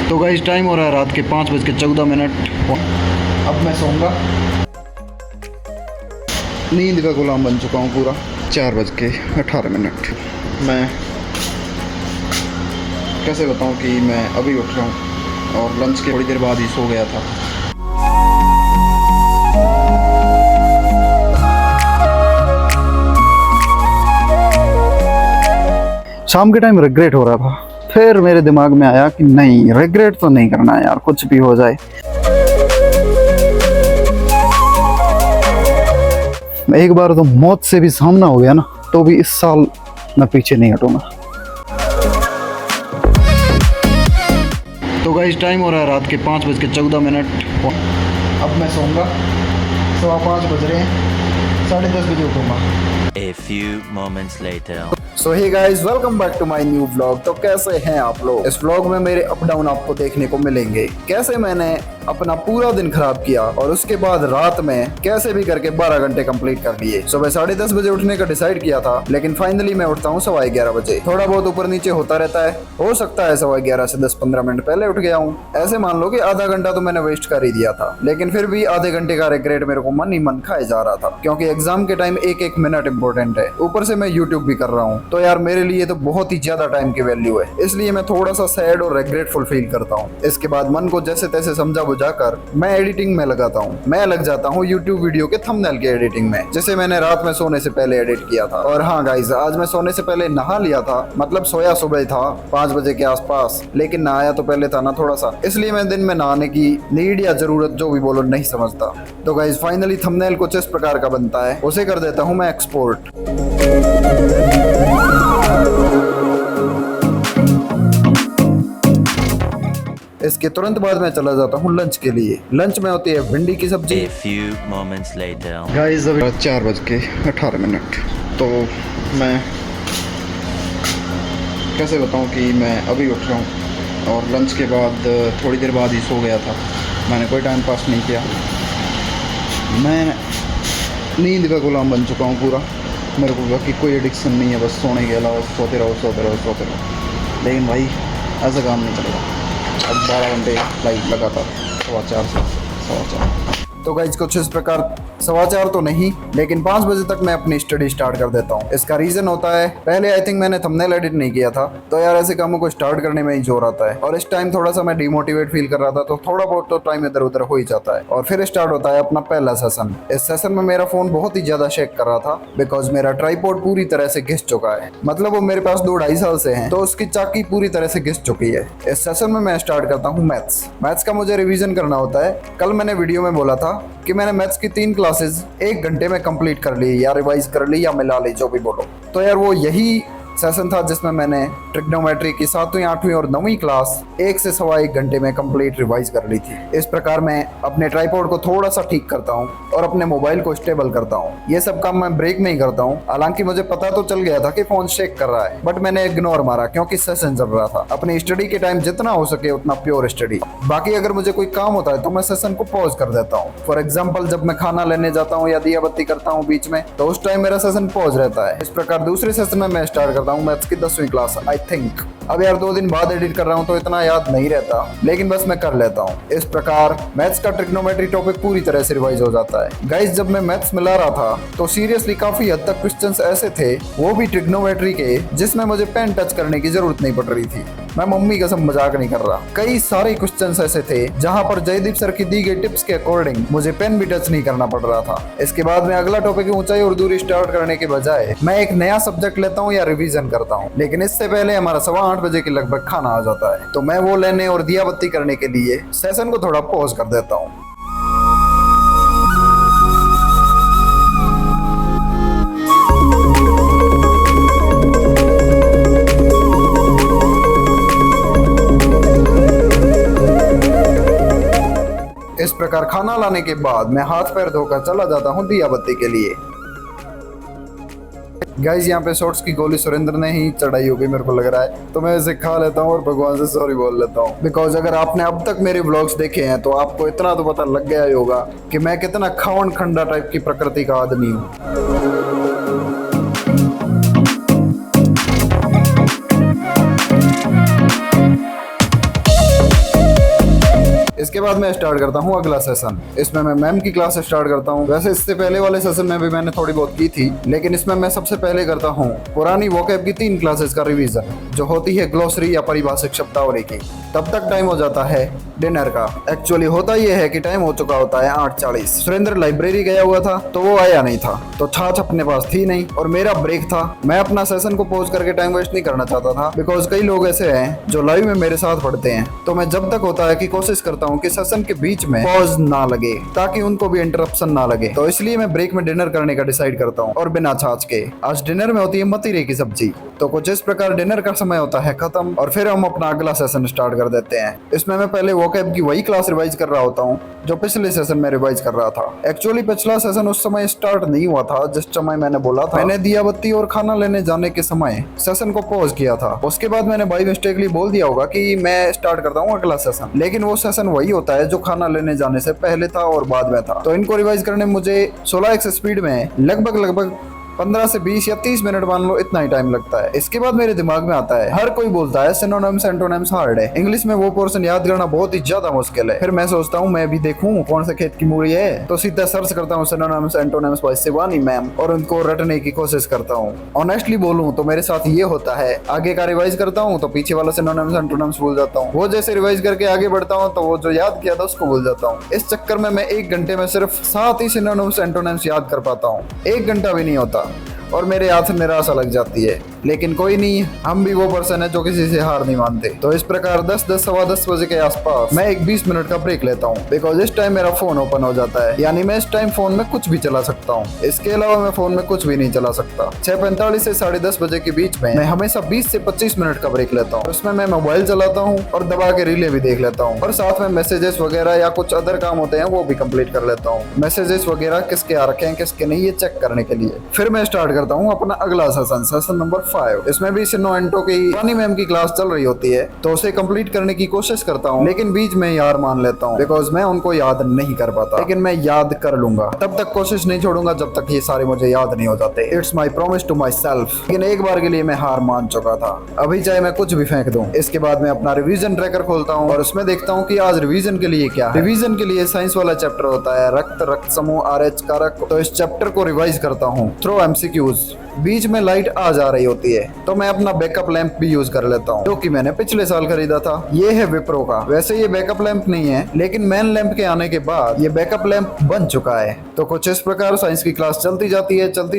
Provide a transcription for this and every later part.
तो guys time हो रहा है रात के 5:14। अब मैं सोऊंगा। नींद का गुलाम बन चुका हूँ पूरा। 4:18। मैं कैसे बताऊँ कि मैं अभी उठ रहा हूँ और लंच के थोड़ी देर बाद ही सो गया था। शाम के टाइम रिग्रेट हो रहा था, फिर मेरे दिमाग में आया कि नहीं, रिग्रेट तो नहीं करना है यार, कुछ भी हो जाए। एक बार तो मौत से भी सामना हो गया ना, तो भी इस साल मैं पीछे नहीं हटूंगा। तो गाइस टाइम हो रहा है रात के 5:14। अब मैं सोऊंगा। 5:15 बज रहे हैं, 10:30 बजे उठूंगा। A few moments later. So hey guys, welcome back to my new vlog. तो कैसे हैं आप लोग? इस व्लॉग में मेरे अप डाउन आपको देखने को मिलेंगे। कैसे मैंने अपना पूरा दिन खराब किया और उसके बाद रात में कैसे भी करके 12 घंटे कंप्लीट कर लिए। सुबह 10:30 बजे उठने का डिसाइड किया था, लेकिन फाइनली मैं उठता हूँ 11:15 बजे। थोड़ा बहुत ऊपर नीचे होता रहता है, हो सकता है 11:15 से 10-15 मिनट पहले उठ गया हूँ। ऐसे मान लो कि आधा घंटा तो मैंने वेस्ट कर ही दिया था, लेकिन फिर भी आधे घंटे का रिग्रेट मेरे को मन ही मन खाए जा रहा था, क्योंकि एग्जाम के टाइम एक एक मिनट इंपॉर्टेंट है। ऊपर से मैं यूट्यूब भी कर रहा हूँ, तो यार मेरे लिए तो बहुत ही ज्यादा टाइम की वैल्यू है। इसलिए मैं थोड़ा सा सैड और रिग्रेटफुल फील करता हूँ। इसके बाद मन को जैसे तैसे समझा बुझाकर मैं एडिटिंग में लगाता हूँ। मैं लग जाता हूँ यूट्यूब वीडियो के थंबनेल के एडिटिंग में, जिसे मैंने रात में सोने से पहले एडिट किया था। और हाँ गाइस, आज मैं सोने से पहले नहा लिया था, मतलब सोया सुबह था 5 बजे के आसपास, लेकिन नहाया तो पहले था ना थोड़ा सा, इसलिए मैं दिन में नहाने की नीड या जरूरत जो भी बोलो नहीं समझता। तो गाइस फाइनली थंबनेल कुछ इस प्रकार का बनता है, उसे कर देता हूँ मैं एक्सपोर्ट। इसके तुरंत बाद मैं चला जाता हूँ लंच के लिए। लंच में होती है भिंडी की सब्जी। A few moments later. Guys अभी 4:18। तो मैं कैसे बताऊँ कि मैं अभी उठ रहा हूँ और लंच के बाद थोड़ी देर बाद ही सो गया था। मैंने कोई टाइम पास नहीं किया। मैं नींद का गुलाम बन चुका हूँ पूरा। मेरे को बाकी कोई एडिक्शन नहीं है, बस सोने के अलावा सोते रहो सोते रहो सोते रहो। लेकिन भाई ऐसा काम नहीं चलेगा। अब 12 घंटे लाइट लगातार 4:15 से 4:15। तो गाइस कुछ इस प्रकार 4:15 तो नहीं, लेकिन 5 बजे तक मैं अपनी स्टडी स्टार्ट कर देता हूँ। इसका रीजन होता है, पहले आई थिंक मैंने थंबनेल एडिट नहीं किया था, तो यार ऐसे कामों को स्टार्ट करने में ही जोर आता है। और इस टाइम थोड़ा सा मैं डिमोटिवेट फील कर रहा था, तो थोड़ा बहुत तो टाइम इधर उधर हो ही जाता है। और फिर स्टार्ट होता है अपना पहला सेशन। इस सेशन में मेरा फोन बहुत ही ज्यादा शेक कर रहा था, बिकॉज मेरा ट्राइपॉड पूरी तरह से घिस चुका है। मतलब वो मेरे पास 2-2.5 साल से है, तो उसकी चाकी पूरी तरह से घिस चुकी है। इस सेशन में मैं स्टार्ट करता हूँ मैथ्स का मुझे रिवीजन करना होता है। कल मैंने वीडियो में बोला था कि मैंने मैथ्स की 3 क्लासेस 1 घंटे में कंप्लीट कर ली, या रिवाइज कर ली, या मिला ली, जो भी बोलो। तो यार वो यही सेशन था जिसमें मैंने ट्रिग्नोमेट्री की 7वीं 8वीं और 9वीं क्लास 1 से 1.25 घंटे में कंप्लीट रिवाइज कर ली थी। इस प्रकार मैं अपने ट्राइपॉड को थोड़ा सा ठीक करता हूँ और अपने मोबाइल को स्टेबल करता हूँ। ये सब काम मैं ब्रेक में ही करता हूँ। हालांकि मुझे पता तो चल गया था कि फोन शेक कर रहा है, बट मैंने इग्नोर मारा क्योंकि सेशन चल रहा था। अपनी स्टडी के टाइम जितना हो सके उतना प्योर स्टडी। बाकी अगर मुझे कोई काम होता है तो मैं सेशन को पॉज कर देता हूँ। फॉर एग्जाम्पल, जब मैं खाना लेने जाता हूँ या दिया बत्ती करता हूँ बीच में, तो उस टाइम मेरा सेशन पॉज रहता है। इस प्रकार दूसरे सेशन में मैं स्टार्ट करता हूँ मैथ्स की 10वीं क्लास आई थिंक। अब यार 2 दिन बाद एडिट कर रहा हूँ तो इतना याद नहीं रहता, लेकिन बस मैं कर लेता हूँ। इस प्रकार मैथ्स का ट्रिग्नोमेट्री टॉपिक पूरी तरह से रिवाइज हो जाता है। गाइस जब मैं मैथ्स मिला रहा था तो सीरियसली काफी हद तक क्वेश्चंस ऐसे थे, वो भी ट्रिग्नोमेट्री के, जिसमें मुझे पेन टच करने की जरूरत नहीं पड़ रही थी। मैं मम्मी कसम मजाक नहीं कर रहा। कई सारे क्वेश्चंस ऐसे थे जहां पर जयदीप सर की दी गई टिप्स के अकॉर्डिंग मुझे पेन भी टच नहीं करना पड़ रहा था। इसके बाद में अगला टॉपिक ऊंचाई और दूरी स्टार्ट करने के बजाय मैं एक नया सब्जेक्ट लेता हूँ या रिवीजन करता हूँ। लेकिन इससे पहले हमारा 8:15 बजे के लगभग खाना आ जाता है, तो मैं वो लेने और दिया बत्ती करने के लिए सेशन को थोड़ा पॉज कर देता हूँ। इस प्रकार खाना लाने के बाद मैं हाथ पैर धोकर चला जाता हूँ दिया बत्ती के लिए। गाइस यहाँ पे शॉर्ट्स की गोली सुरेंद्र ने ही चढ़ाई होगी मेरे को लग रहा है, तो मैं इसे खा लेता हूँ और भगवान से सॉरी बोल लेता हूँ। बिकॉज अगर आपने अब तक मेरे व्लॉग्स देखे हैं तो आपको इतना तो पता लग गया ही होगा कि मैं कितना खावन खंडा टाइप की प्रकृति का आदमी हूँ। इसके बाद मैं स्टार्ट करता हूँ अगला सेशन। इसमें मैं मैम की क्लास स्टार्ट करता हूँ। वैसे इससे पहले वाले सेशन में भी मैंने थोड़ी बहुत की थी, लेकिन इसमें मैं सबसे पहले करता हूँ पुरानी वोकैब की 3 क्लासेस का रिवीजन, जो होती है ग्लोसरी या परिभाषिक शब्दावली की। तब तक टाइम हो जाता है डिनर का। एक्चुअली होता यह है कि टाइम हो चुका होता है 8:40। सुरेंद्र लाइब्रेरी गया हुआ था तो वो आया नहीं था, तो छाछ अपने पास थी नहीं और मेरा ब्रेक था। मैं अपना सेशन को पॉज करके टाइम वेस्ट नहीं करना चाहता था, बिकॉज कई लोग ऐसे हैं जो लाइव में मेरे साथ पढ़ते हैं। तो मैं जब तक होता है कि कोशिश करता हूँ कि सेशन के बीच में पॉज ना लगे, ताकि उनको भी इंटरप्शन ना लगे। तो इसलिए मैं ब्रेक में डिनर करने का डिसाइड करता हूँ, और बिना छाछ के। आज डिनर में होती है मतीरे की सब्जी। तो कुछ इस प्रकार डिनर का समय होता है खत्म, और फिर हम अपना अगला सेशन स्टार्ट कर देते हैं। इसमें मैं पहले वोकैब की वही क्लास रिवाइज कर रहा होता हूँ जो पिछले सेशन में रिवाइज कर रहा था। एक्चुअली पिछला सेशन उस समय स्टार्ट नहीं हुआ था जिस समय मैंने बोला था। मैंने दिया बत्ती और खाना लेने जाने के समय सेशन को पॉज किया था। उसके बाद मैंने बाई मिस्टेकली बोल दिया होगा कि मैं स्टार्ट करता हूँ अगला सेशन, लेकिन वो सेशन वही होता है जो खाना लेने जाने से पहले था और बाद में था। तो इनको रिवाइज करने में मुझे 16x स्पीड में लगभग 15 से 20 या 30 मिनट मान लो, इतना ही टाइम लगता है। इसके बाद मेरे दिमाग में आता है, हर कोई बोलता है सिनोनिम्स एंटोनिम्स हार्ड है, इंग्लिश में वो पोर्शन याद करना बहुत ही ज्यादा मुश्किल है। फिर मैं सोचता हूँ मैं भी देखूं कौन से खेत की मूली है, तो सीधा सर्च करता हूँ synonyms antonyms by Shivani ma'am, और उनको रटने की कोशिश करता हूँ। ऑनेस्टली बोलूं तो मेरे साथ ये होता है, आगे का रिवाइज करता हूँ तो पीछे वाला सिनोनिम्स एंटोनिम्स भूल जाता हूँ। वो जैसे रिवाइज करके आगे बढ़ता हूँ तो वो जो याद किया था उसको भूल जाता हूँ। इस चक्कर में मैं 1 घंटे में सिर्फ 7 ही सिनोनिम्स एंटोनिम्स याद कर पाता हूँ। 1 घंटा भी नहीं होता और मेरे हाथ निराशा लग जाती है। लेकिन कोई नहीं, हम भी वो पर्सन है जो किसी से हार नहीं मानते। तो इस प्रकार 10 सवा 10 बजे के आसपास मैं एक 20 मिनट का ब्रेक लेता हूँ, बिकॉज इस टाइम मेरा फोन ओपन हो जाता है, यानी मैं इस टाइम फोन में कुछ भी चला सकता हूँ। इसके अलावा मैं फोन में कुछ भी नहीं चला सकता। 6:45 से 10:30 बजे के बीच में मैं हमेशा 20 से 25 मिनट का ब्रेक लेता हूँ। उसमें मैं मोबाइल चलाता हूँ और दबा के रीले भी देख लेता हूँ, और साथ में मैसेजेस वगैरह या कुछ अदर काम होते हैं वो भी कंप्लीट कर लेता हूँ। मैसेजेस वगैरह किसके आ रखे हैं किसके नहीं, ये चेक करने के लिए। फिर मैं स्टार्ट करता हूँ अपना अगला सेशन नंबर 5। इसमें भी सिनो एंटो की रानी मैम की क्लास चल रही होती है, तो उसे कंप्लीट करने की कोशिश करता हूँ, लेकिन बीच में यार मान लेता हूँ, बिकॉज मैं उनको याद नहीं कर पाता। लेकिन मैं याद कर लूंगा, तब तक कोशिश नहीं छोड़ूंगा जब तक ये सारे मुझे याद नहीं हो जाते। It's my promise to myself. लेकिन एक बार के लिए मैं हार मान चुका था, अभी चाहे मैं कुछ भी फेंक दूं। इसके बाद मैं अपना रिवीजन ट्रैकर खोलता हूँ और उसमें देखता हूँ कि आज रिवीजन के लिए क्या है। रिवीजन के लिए साइंस वाला चैप्टर होता है रक्त समूह RH कारक। तो इस चैप्टर को रिवाइज करता हूँ थ्रू MCQs। बीच में लाइट आ जा रही होती है, तो मैं अपना बैकअप लैंप भी यूज कर लेता हूँ, जो कि मैंने पिछले साल खरीदा था। ये है विप्रो का। वैसे ये बैकअप लैंप नहीं है, लेकिन मेन लैंप के आने के बाद ये बैकअप लैंप बन चुका है। तो कुछ इस प्रकार साइंस की क्लास चलती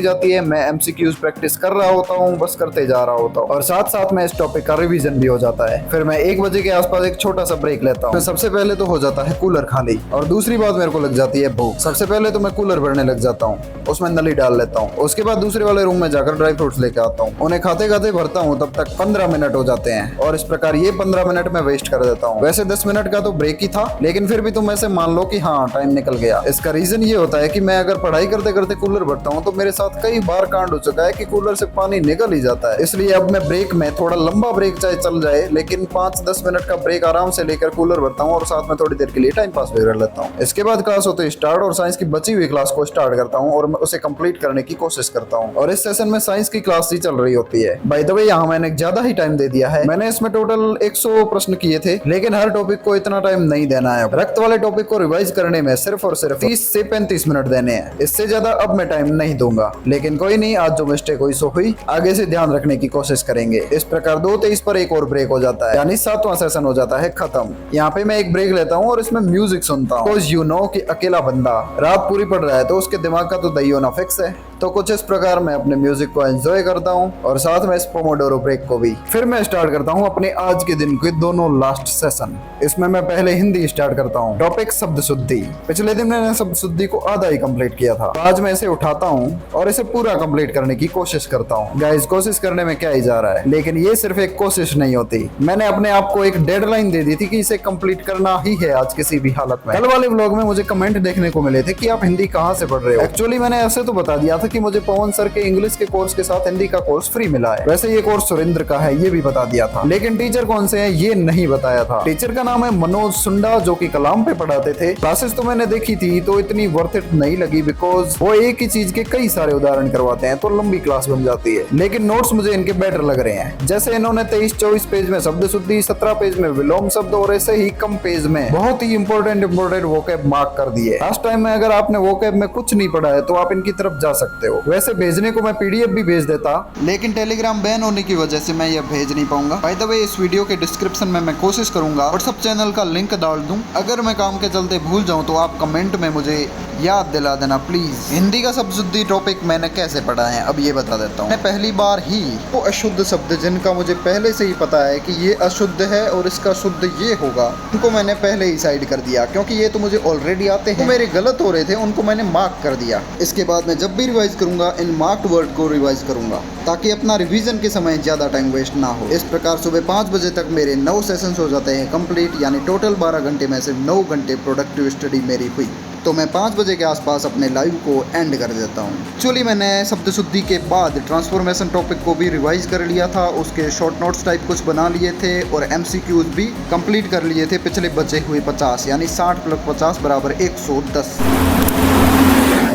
जाती है। मैं MCQs प्रैक्टिस कर रहा होता हूँ, बस करते जा रहा होता हूँ, और साथ साथ में इस टॉपिक का रिवीजन भी हो जाता है। फिर मैं 1 बजे के आसपास एक छोटा सा ब्रेक लेता हूँ। सबसे पहले तो हो जाता है कूलर खाली, और दूसरी बात मेरे को लग जाती है भूख। सबसे पहले तो मैं कूलर भरने लग जाता हूँ, उसमें नली डाल लेता हूँ। उसके बाद दूसरे वाले रूम में जाकर ड्राई फ्रूट्स लेके आता हूँ, उन्हें खाते खाते भरता हूँ। तब तक 15 मिनट हो जाते हैं, और इस प्रकार ये 15 मिनट में वेस्ट कर देता हूँ। वैसे 10 मिनट का तो ब्रेक ही था, लेकिन फिर भी तुम ऐसे मान लो कि हाँ टाइम निकल गया। इसका रीजन ये होता है कि मैं अगर पढ़ाई करते करते कूलर भरता हूँ तो मेरे साथ कई बार कांड हो चुका है कि कूलर से पानी निकल ही जाता है। इसलिए अब मैं ब्रेक में, थोड़ा लंबा ब्रेक चाहे चल जाए, लेकिन 5-10 मिनट का ब्रेक आराम से लेकर कूलर भरता हूँ, और साथ में थोड़ी देर के लिए टाइम पास भी कर लेता हूँ। इसके बाद क्लास होते स्टार्ट, और साइंस की बची हुई क्लास को स्टार्ट करता हूँ और उसे कंप्लीट करने की कोशिश करता हूँ। और इस सेशन में साइंस की क्लास ही चल रही होती है। बाय द वे यहाँ मैंने ज्यादा ही टाइम दे दिया है। मैंने इसमें टोटल 100 प्रश्न किए थे, लेकिन हर टॉपिक को इतना टाइम नहीं देना है। रक्त वाले टॉपिक को रिवाइज करने में सिर्फ और सिर्फ 30 से 35 मिनट देने हैं। इससे ज्यादा अब मैं टाइम नहीं दूंगा। लेकिन कोई नहीं, आज जो मिस्टेक हुई सो हुई, आगे से ध्यान रखने की कोशिश करेंगे। इस प्रकार 2:23 पर एक और ब्रेक हो जाता है, यानी 7वां सेशन हो जाता है खत्म। यहाँ पे मैं एक ब्रेक लेता हूँ और इसमें म्यूजिक सुनता हूँ। यू नो कि अकेला बंदा रात पूरी पढ़ रहा है तो उसके दिमाग का तो दही होना फिक्स है। तो कुछ इस प्रकार मैं अपने म्यूजिक को एंजॉय करता हूँ, और साथ में इस पोमोडोरो ब्रेक को भी। फिर मैं स्टार्ट करता हूँ अपने आज के दिन के दोनों लास्ट सेशन। इसमें मैं पहले हिंदी स्टार्ट करता हूँ। टॉपिक शब्द शुद्धि। पिछले दिन मैंने शब्द शुद्धि को आधा ही कंप्लीट किया था। आज मैं इसे उठाता हूँ और इसे पूरा कंप्लीट करने की कोशिश करता हूँ। गाइस, कोशिश करने में क्या ही जा रहा है, लेकिन ये सिर्फ एक कोशिश नहीं होती। मैंने अपने आप को एक डेडलाइन दे दी थी कि इसे कंप्लीट करना ही है आज किसी भी हालत में। कल वाले व्लॉग में मुझे कमेंट देखने को मिले थे कि आप हिंदी कहाँ से पढ़ रहे हो। एक्चुअली मैंने ऐसे तो बता दिया था कि मुझे पवन सर के इंग्लिश के कोर्स के साथ हिंदी का कोर्स फ्री मिला है। वैसे ये कोर्स सुरेंद्र का है ये भी बता दिया था, लेकिन टीचर कौन से हैं ये नहीं बताया था। टीचर का नाम है मनोज सुंडा, जो कि कलाम पे पढ़ाते थे। क्लासेस तो मैंने देखी थी तो इतनी वर्थ इट नहीं लगी, बिकॉज वो एक ही चीज के कई सारे उदाहरण करवाते हैं तो लंबी क्लास बन जाती है। लेकिन नोट्स मुझे इनके बेटर लग रहे हैं। जैसे इन्होंने 23-24 पेज में शब्द शुद्धि, 17 पेज में विलोम शब्द और ऐसे ही कम पेज में बहुत ही इंपॉर्टेंट वोकैब मार्क कर दिए। लास्ट टाइम में अगर आपने वोकैब में कुछ नहीं पढ़ा है तो आप इनकी तरफ जा सकते हो। वैसे भेजने को मैं पीडीएफ भी भेज देता, लेकिन टेलीग्राम बैन होने की वजह से मैं यह भेज नहीं पाऊंगा। बाय द वे, इस वीडियो के डिस्क्रिप्शन में मैं कोशिश करूंगा व्हाट्सएप चैनल का लिंक डाल दूं। अगर मैं काम के चलते भूल जाऊं तो आप कमेंट में मुझे याद दिला देना प्लीज। हिंदी का शब्द शुद्धि टॉपिक मैंने कैसे पढ़ा है अब ये बता देता हूँ। मैं पहली बार ही वो अशुद्ध शब्द जिनका मुझे पहले से ही पता है कि ये अशुद्ध है और इसका शुद्ध ये होगा, उनको मैंने पहले ही साइड कर दिया, क्योंकि ये तो मुझे ऑलरेडी आते हैं। मेरे गलत हो रहे थे उनको मैंने मार्क कर दिया। इसके बाद मैं जब भी रिवाइज करूंगा इन मार्क्ड वर्ड को रिवाइज करूंगा, ताकि अपना रिवीजन के समय ज़्यादा टाइम वेस्ट ना हो। इस प्रकार सुबह 5 बजे तक मेरे 9 सेशंस हो जाते हैं कंप्लीट, यानी टोटल 12 घंटे में से 9 घंटे प्रोडक्टिव स्टडी मेरी हुई। तो मैं 5 बजे के आसपास अपने लाइव को एंड कर देता हूँ। एक्चुअली मैंने शब्द शुद्धि के बाद ट्रांसफॉर्मेशन टॉपिक को भी रिवाइज कर लिया था, उसके शॉर्ट नोट्स टाइप कुछ बना लिए थे और एमसीक्यूज भी कंप्लीट कर लिए थे। पिछले बचे हुए 50, यानी 60 + 50 = 110।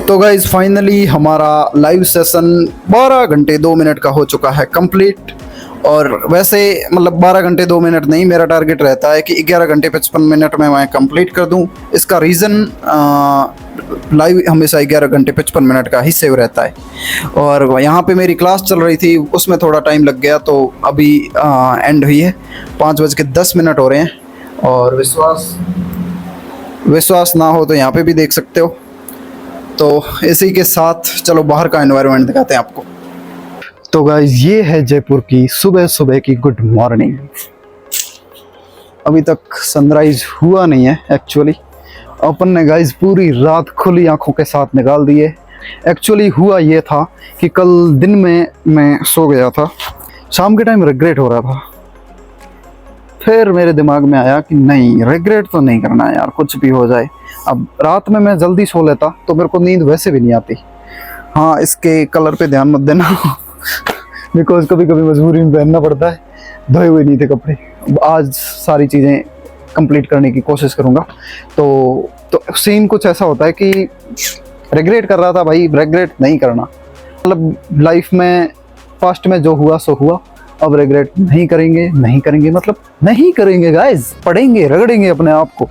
तो गाइज फाइनली हमारा लाइव सेशन 12 घंटे 2 मिनट का हो चुका है कंप्लीट। और वैसे मतलब 12 घंटे 2 मिनट नहीं, मेरा टारगेट रहता है कि 11 घंटे 55 मिनट में मैं कंप्लीट कर दूं। इसका रीज़न लाइव हमेशा 11 घंटे 55 मिनट का ही सेव रहता है। और यहाँ पे मेरी क्लास चल रही थी, उसमें थोड़ा टाइम लग गया, तो अभी एंड हुई है। 5:10 हो रहे हैं। और विश्वास ना हो तो यहाँ पे भी देख सकते हो। तो इसी के साथ चलो बाहर का एनवायरनमेंट दिखाते हैं आपको। तो गाइज ये है जयपुर की सुबह सुबह की गुड मॉर्निंग। अभी तक सनराइज हुआ नहीं है एक्चुअली। अपन ने गाइज पूरी रात खुली आंखों के साथ निकाल दी है। एक्चुअली हुआ ये था कि कल दिन में मैं सो गया था, शाम के टाइम रिग्रेट हो रहा था। फिर मेरे दिमाग में आया कि नहीं, रिग्रेट तो नहीं करना है यार, कुछ भी हो जाए। अब रात में मैं जल्दी सो लेता तो मेरे को नींद वैसे भी नहीं आती। हाँ, इसके कलर पे ध्यान मत देना बिकॉज कभी कभी मजबूरी में पहनना पड़ता है। धोए हुए नहीं थे कपड़े। आज सारी चीज़ें कंप्लीट करने की कोशिश करूँगा। तो सीन कुछ ऐसा होता है कि रिग्रेट कर रहा था। भाई रिग्रेट नहीं करना, मतलब लाइफ में पास्ट में जो हुआ सो हुआ, अब रिग्रेट नहीं करेंगे मतलब नहीं करेंगे गाइज। पढ़ेंगे, रगड़ेंगे अपने आप को।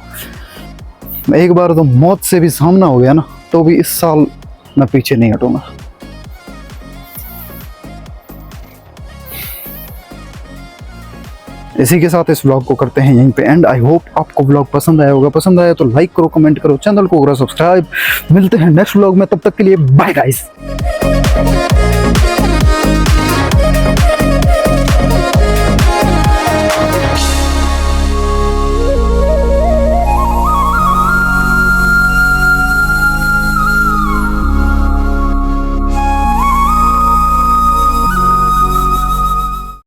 एक बार तो मौत से भी सामना हो गया ना, तो भी इस साल मैं पीछे नहीं हटूंगा। इसी के साथ इस व्लॉग को करते हैं यहीं पे एंड। आई होप आपको व्लॉग पसंद आया होगा। पसंद आया तो लाइक करो, कमेंट करो, चैनल को करो सब्सक्राइब। मिलते हैं नेक्स्ट व्लॉग में, तब तक के लिए बाय गाइस।